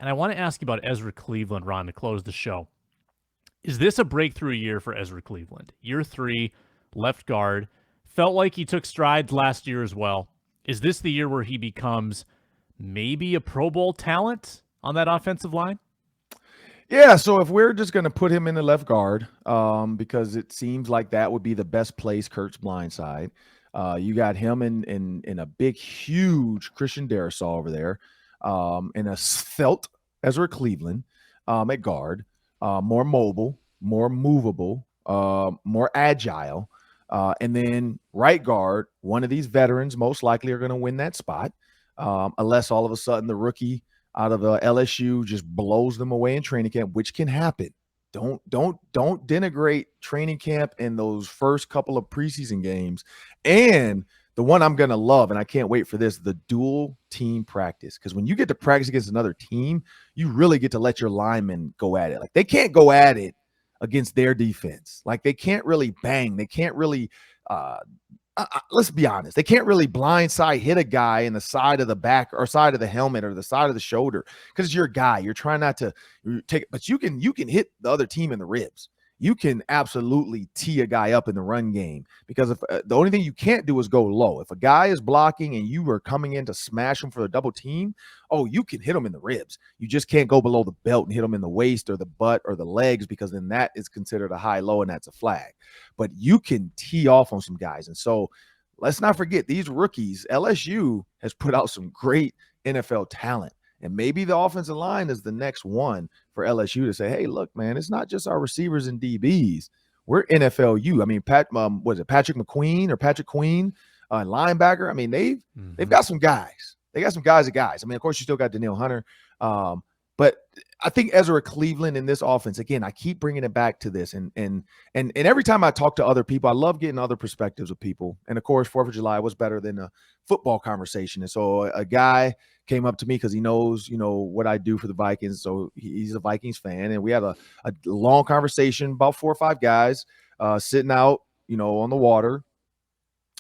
And I want to ask you about Ezra Cleveland, Ron, to close the show. Is this a breakthrough year for Ezra Cleveland? Year 3, left guard. Felt like he took strides last year as well. Is this the year where he becomes maybe a Pro Bowl talent on that offensive line? Yeah, so if we're just going to put him in the left guard, because it seems like that would be the best place, Kurt's blind side. You got him in a big, huge Christian Darrisaw over there, and a svelte Ezra Cleveland at guard, more mobile, more movable, more agile. And then right guard, one of these veterans most likely are going to win that spot, unless all of a sudden the rookie out of LSU just blows them away in training camp, which can happen. Don't denigrate training camp in those first couple of preseason games. And the one I'm going to love, and I can't wait for this, the dual team practice. Because when you get to practice against another team, you really get to let your linemen go at it. Like, they can't go at it against their defense. Like, they can't really bang. They can't really let's be honest. They can't really blindside hit a guy in the side of the back or side of the helmet or the side of the shoulder because it's your guy. You're trying not to take it, but you can hit the other team in the ribs. You can absolutely tee a guy up in the run game because if the only thing you can't do is go low. If a guy is blocking and you are coming in to smash him for a double team, you can hit him in the ribs. You just can't go below the belt and hit him in the waist or the butt or the legs because then that is considered a high-low and that's a flag. But you can tee off on some guys. And so let's not forget these rookies. LSU has put out some great NFL talent. And maybe the offensive line is the next one for LSU to say, hey, look, man, it's not just our receivers and DBs. We're NFLU. I mean, Patrick McQueen or Patrick Queen, linebacker? I mean, they've got some guys. They got some guys. I mean, of course, you still got Danielle Hunter. But I think Ezra Cleveland in this offense, again, I keep bringing it back to this. And every time I talk to other people, I love getting other perspectives of people. And, of course, 4th of July was better than a football conversation. And so a guy came up to me because he knows, what I do for the Vikings. So he's a Vikings fan. And we had a long conversation, about 4 or 5 guys sitting out, on the water.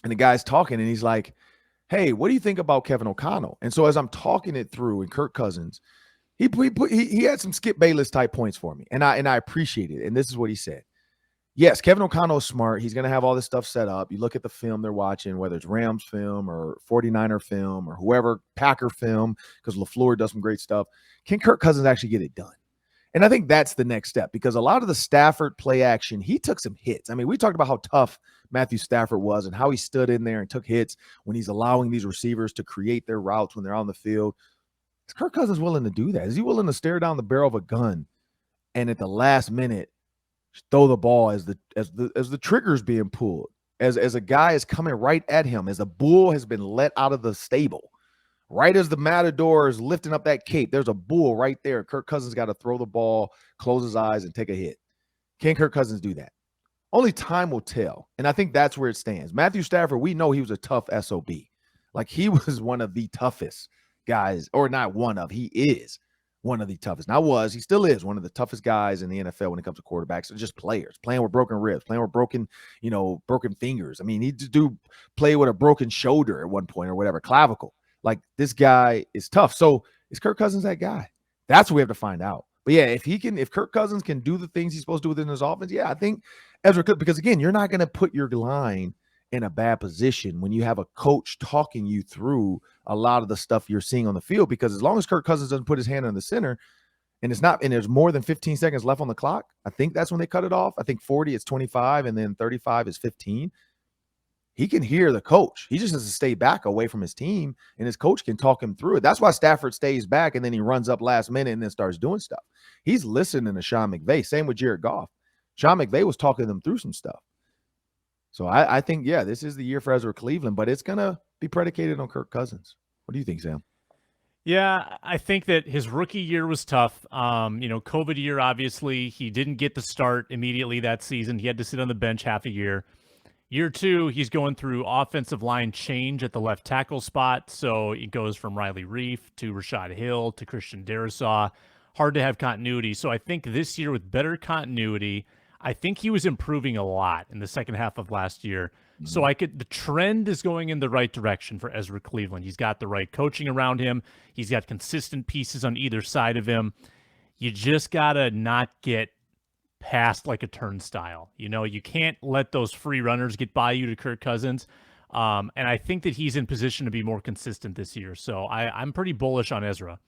And the guy's talking, and he's like, hey, what do you think about Kevin O'Connell? And so as I'm talking it through, and Kirk Cousins, he had some Skip Bayless type points for me, and I appreciate it. And this is what he said. Yes, Kevin O'Connell is smart. He's going to have all this stuff set up. You look at the film they're watching, whether it's Rams film or 49er film or whoever, Packer film, because LaFleur does some great stuff. Can Kirk Cousins actually get it done? And I think that's the next step because a lot of the Stafford play action, he took some hits. I mean, we talked about how tough Matthew Stafford was and how he stood in there and took hits when he's allowing these receivers to create their routes when they're on the field. Is Kirk Cousins willing to do that? Is he willing to stare down the barrel of a gun and at the last minute throw the ball as the trigger's being pulled, as a guy is coming right at him, as a bull has been let out of the stable, right as the matador is lifting up that cape, there's a bull right there. Kirk Cousins got to throw the ball, close his eyes, and take a hit. Can Kirk Cousins do that? Only time will tell, and I think that's where it stands. Matthew Stafford, we know he was a tough SOB. Like, he was one of the toughest guys, or not one of, he is one of the toughest. He still is one of the toughest guys in the NFL when it comes to quarterbacks. It's just players playing with broken ribs, playing with broken fingers. I mean, he do play with a broken shoulder at one point or whatever, clavicle. Like, this guy is tough. So is Kirk Cousins that guy? That's what we have to find out. But yeah, if Kirk Cousins can do the things he's supposed to do within his offense, yeah, I think Ezra could, because again, you're not going to put your line in a bad position when you have a coach talking you through a lot of the stuff you're seeing on the field, because as long as Kirk Cousins doesn't put his hand on the center and there's more than 15 seconds left on the clock, I think that's when they cut it off. I think 40 is 25 and then 35 is 15. He can hear the coach. He just has to stay back away from his team, and his coach can talk him through it. That's why Stafford stays back, and then he runs up last minute and then starts doing stuff. He's listening to Sean McVay. Same with Jared Goff. Sean McVay was talking them through some stuff. So I think, yeah, this is the year for Ezra Cleveland, but it's going to be predicated on Kirk Cousins. What do you think, Sam? Yeah, I think that his rookie year was tough. COVID year, obviously, he didn't get the start immediately that season. He had to sit on the bench half a year. Year 2, he's going through offensive line change at the left tackle spot. So it goes from Riley Reif to Rashad Hill to Christian Darrisaw. Hard to have continuity. So I think this year with better continuity, I think he was improving a lot in the second half of last year. So the trend is going in the right direction for Ezra Cleveland. He's got the right coaching around him. He's got consistent pieces on either side of him. You just got to not get past like a turnstile. You can't let those free runners get by you to Kirk Cousins. And I think that he's in position to be more consistent this year. So I'm pretty bullish on Ezra.